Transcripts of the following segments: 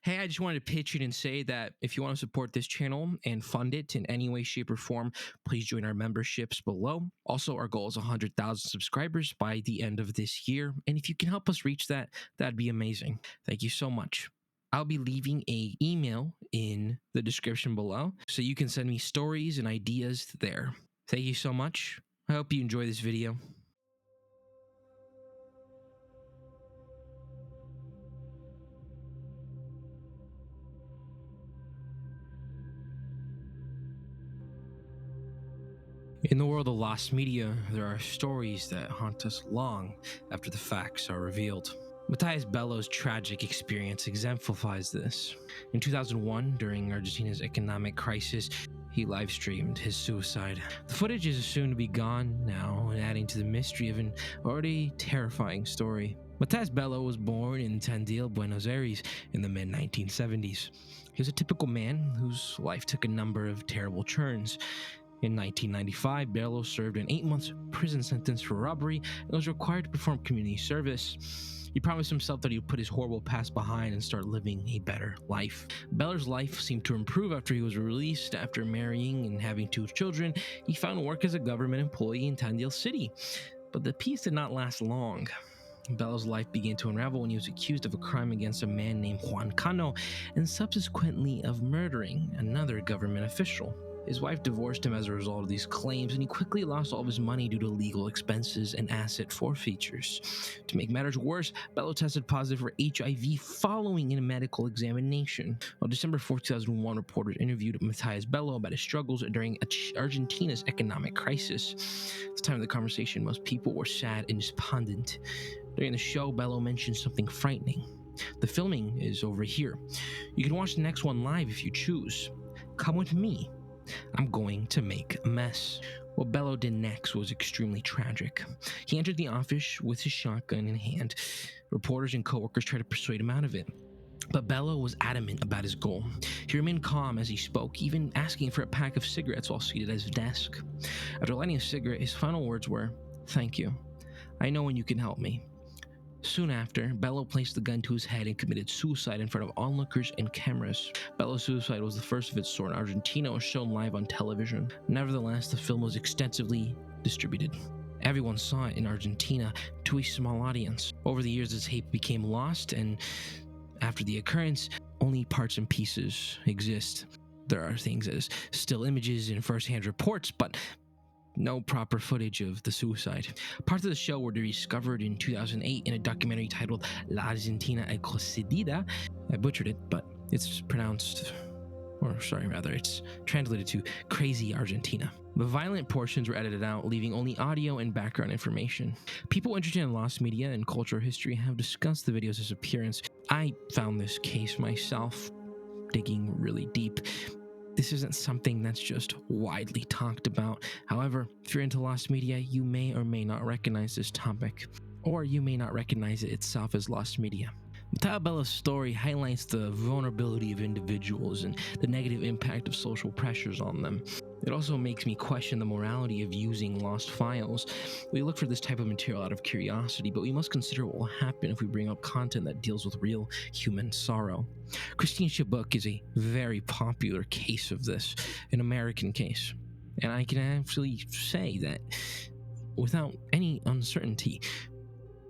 Hey, I just wanted to pitch in and say that if you want to support this channel and fund it in any way, shape, or form, please join our memberships below. Also, our goal is 100,000 subscribers by the end of this year. And if you can help us reach that, that'd be amazing. Thank you so much. I'll be leaving an email in the description below, so you can send me stories and ideas there. Thank you so much. I hope you enjoy this video. In the world of lost media, there are stories that haunt us long after the facts are revealed. Matthias Bello's tragic experience exemplifies this. In 2001, during Argentina's economic crisis, he live-streamed his suicide. The footage is assumed to be gone now, adding to the mystery of an already terrifying story. Matthias Bello was born in Tandil, Buenos Aires in the mid-1970s. He was a typical man whose life took a number of terrible turns. In 1995, Bello served an 8-month prison sentence for robbery and was required to perform community service. He promised himself that he would put his horrible past behind and start living a better life. Bello's life seemed to improve after he was released. After marrying and having 2 children, he found work as a government employee in Tandil City. But the peace did not last long. Bello's life began to unravel when he was accused of a crime against a man named Juan Cano and subsequently of murdering another government official. His wife divorced him as a result of these claims, and he quickly lost all of his money due to legal expenses and asset forfeitures. To make matters worse, Bello tested positive for HIV following a medical examination. On December 4, 2001, reporters interviewed Matthias Bello about his struggles during Argentina's economic crisis. At the time of the conversation, most people were sad and despondent. During the show, Bello mentioned something frightening. The filming is over here. You can watch the next one live if you choose. Come with me. I'm going to make a mess. What Bello did next was extremely tragic. He entered the office with his shotgun in hand. Reporters and coworkers tried to persuade him out of it. But Bello was adamant about his goal. He remained calm as he spoke, even asking for a pack of cigarettes while seated at his desk. After lighting a cigarette, his final words were, "Thank you. I know when you can help me." Soon after, Bello placed the gun to his head and committed suicide in front of onlookers and cameras. Bello's suicide was the first of its sort in Argentina and was shown live on television. Nevertheless, the film was extensively distributed. Everyone saw it in Argentina to a small audience. Over the years, the tape became lost, and after the occurrence, only parts and pieces exist. There are things as still images and first-hand reports, but no proper footage of the suicide. Parts of the show were discovered in 2008 in a documentary titled La Argentina Eclocidida. I butchered it, but it's it's translated to Crazy Argentina. The violent portions were edited out, leaving only audio and background information. People interested in lost media and cultural history have discussed the video's disappearance. I found this case myself, digging really deep. This isn't something that's just widely talked about. However, if you're into lost media, you may or may not recognize this topic, or you may not recognize it itself as lost media. Matthias Bello's story highlights the vulnerability of individuals and the negative impact of social pressures on them. It also makes me question the morality of using lost files. We look for this type of material out of curiosity, but we must consider what will happen if we bring up content that deals with real human sorrow. Christine Chibuk is a very popular case of this, an American case. And I can actually say that without any uncertainty,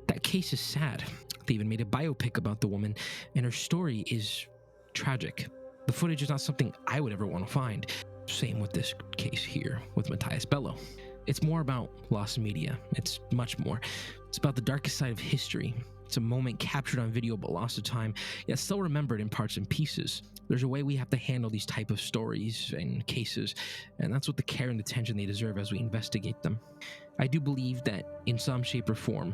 that case is sad. They even made a biopic about the woman, and her story is tragic. The footage is not something I would ever want to find. Same with this case here with Matthias Bello. It's more about lost media. It's much more. It's about the darkest side of history. It's a moment captured on video but lost to time, yet still remembered in parts and pieces. There's a way we have to handle these type of stories and cases, and that's what the care and attention they deserve as we investigate them. I do believe that in some shape or form,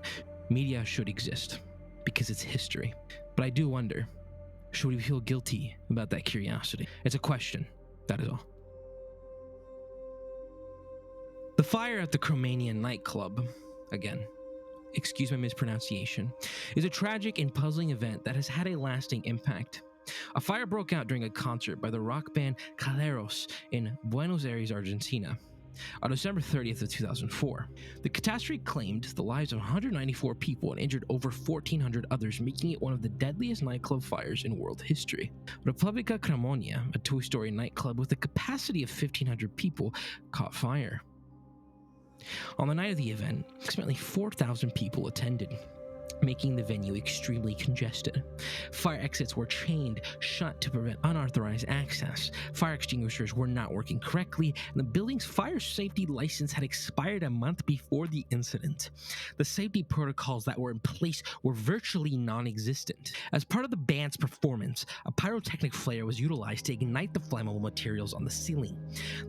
media should exist because it's history. But I do wonder, should we feel guilty about that curiosity? It's a question, that is all. The fire at the Cromanian nightclub, again, excuse my mispronunciation, is a tragic and puzzling event that has had a lasting impact. A fire broke out during a concert by the rock band Caleros in Buenos Aires, Argentina. On December 30th of 2004, the catastrophe claimed the lives of 194 people and injured over 1,400 others, making it one of the deadliest nightclub fires in world history. Republika Cremonia, a two-story nightclub with a capacity of 1,500 people, caught fire. On the night of the event, approximately 4,000 people attended, making the venue extremely congested. Fire exits were chained shut to prevent unauthorized access. Fire extinguishers were not working correctly, and the building's fire safety license had expired a month before the incident. The safety protocols that were in place were virtually non-existent. As part of the band's performance, a pyrotechnic flare was utilized to ignite the flammable materials on the ceiling.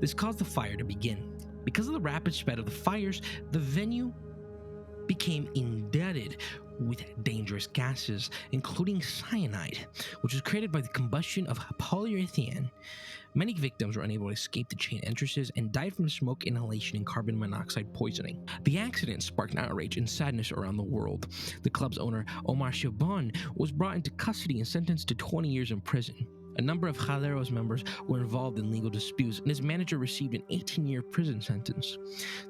This caused the fire to begin. Because of the rapid spread of the fires, the venue became inundated with dangerous gases, including cyanide, which was created by the combustion of polyurethane. Many victims were unable to escape the chain entrances and died from smoke inhalation and carbon monoxide poisoning. The accident sparked outrage and sadness around the world. The club's owner, Omar Shaban, was brought into custody and sentenced to 20 years in prison. A number of Jaleros members were involved in legal disputes, and his manager received an 18-year prison sentence.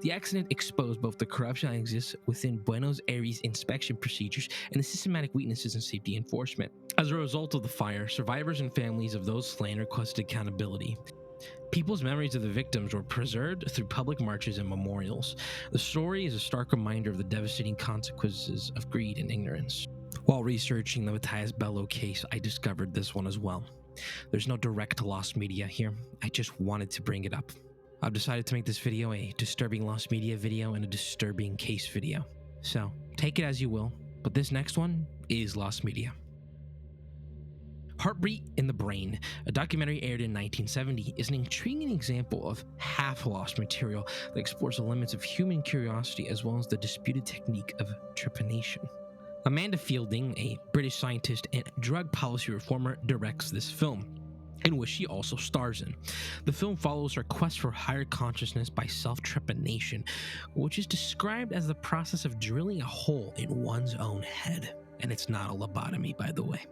The accident exposed both the corruption that exists within Buenos Aires inspection procedures and the systematic weaknesses in safety enforcement. As a result of the fire, survivors and families of those slain requested accountability. People's memories of the victims were preserved through public marches and memorials. The story is a stark reminder of the devastating consequences of greed and ignorance. While researching the Matthias Bello case, I discovered this one as well. There's no direct lost media here. I just wanted to bring it up. I've decided to make this video a disturbing lost media video and a disturbing case video. So take it as you will, but this next one is lost media. Heartbeat in the Brain, a documentary aired in 1970, is an intriguing example of half-lost material that explores the limits of human curiosity as well as the disputed technique of trepanation. Amanda Fielding, a British scientist and drug policy reformer, directs this film, in which she also stars in. The film follows her quest for higher consciousness by self-trepanation, which is described as the process of drilling a hole in one's own head. And it's not a lobotomy, by the way.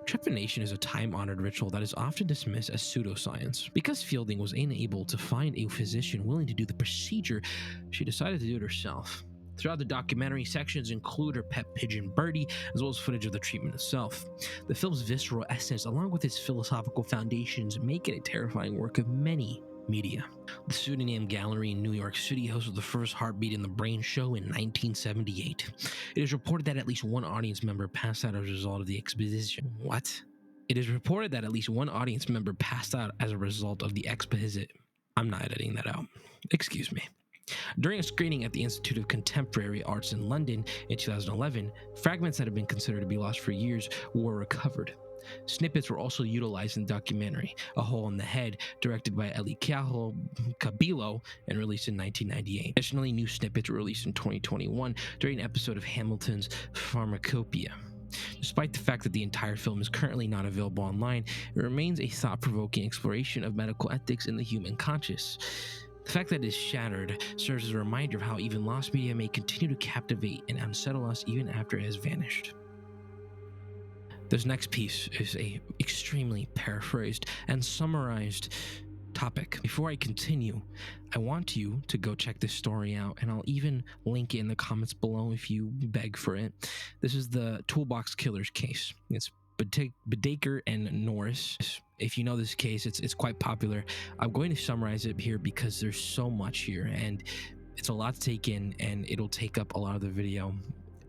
Trepanation is a time-honored ritual that is often dismissed as pseudoscience. Because Fielding was unable to find a physician willing to do the procedure, she decided to do it herself. Throughout the documentary, sections include her pet pigeon Birdie, as well as footage of the treatment itself. The film's visceral essence, along with its philosophical foundations, make it a terrifying work of many media. The Pseudonym Gallery in New York City hosted the first Heartbeat in the Brain show in 1978. It is reported that at least one audience member passed out as a result of the exposition. What? It is reported that at least one audience member passed out as a result of the exposition. I'm not editing that out. Excuse me. During a screening at the Institute of Contemporary Arts in London in 2011, fragments that had been considered to be lost for years were recovered. Snippets were also utilized in the documentary, A Hole in the Head, directed by Eliquiajo Cabilo and released in 1998. Additionally, new snippets were released in 2021 during an episode of Hamilton's Pharmacopoeia. Despite the fact that the entire film is currently not available online, it remains a thought-provoking exploration of medical ethics in the human conscious. The fact that it is shattered serves as a reminder of how even lost media may continue to captivate and unsettle us even after it has vanished. This next piece is a extremely paraphrased and summarized topic. Before I continue, I want you to go check this story out, and I'll even link it in the comments below if you beg for it. This is the Toolbox Killers case. It's Bedaker and Norris. If you know this case, it's quite popular. I'm going to summarize it here because there's so much here, and it's a lot to take in, and it'll take up a lot of the video.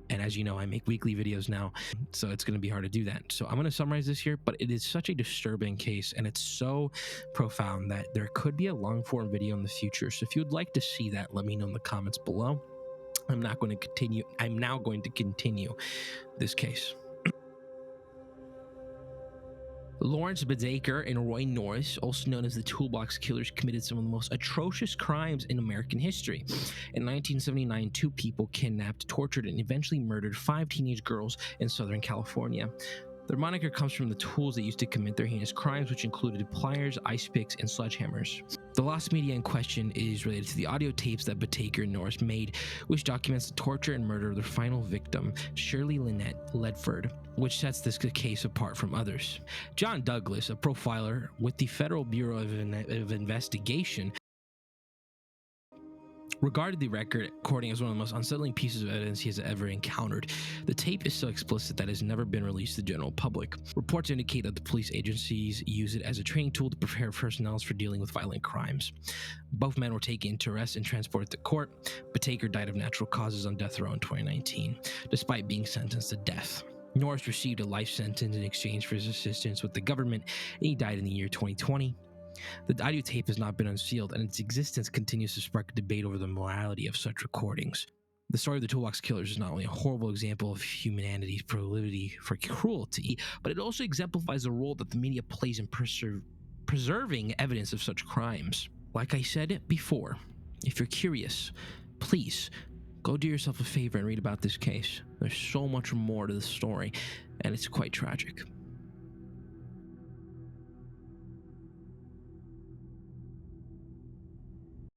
And as you know, I make weekly videos now, so it's going to be hard to do that. So I'm going to summarize this here, but it is such a disturbing case, and it's so profound that there could be a long-form video in the future. So if you'd like to see that, let me know in the comments below. I'm now going to continue this case. Lawrence Bedaker and Roy Norris, also known as the Toolbox Killers, committed some of the most atrocious crimes in American history. In 1979, two people kidnapped, tortured, and eventually murdered 5 teenage girls in Southern California. Their moniker comes from the tools they used to commit their heinous crimes, which included pliers, ice picks, and sledgehammers. The lost media in question is related to the audio tapes that Bedaker and Norris made, which documents the torture and murder of their final victim, Shirley Lynette Ledford, which sets this case apart from others. John Douglas, a profiler with the Federal Bureau of Investigation, regarded the recording as one of the most unsettling pieces of evidence he has ever encountered. The tape is so explicit that it has never been released to the general public. Reports indicate that the police agencies use it as a training tool to prepare personnel for dealing with violent crimes. Both men were taken into arrest and transported to court, but Taker died of natural causes on death row in 2019, despite being sentenced to death. Norris received a life sentence in exchange for his assistance with the government, and he died in the year 2020. The audio tape has not been unsealed, and its existence continues to spark a debate over the morality of such recordings. The story of the Toolbox Killers is not only a horrible example of humanity's proclivity for cruelty, but it also exemplifies the role that the media plays in preserving evidence of such crimes. Like I said before, if you're curious, please go do yourself a favor and read about this case. There's so much more to the story, and it's quite tragic.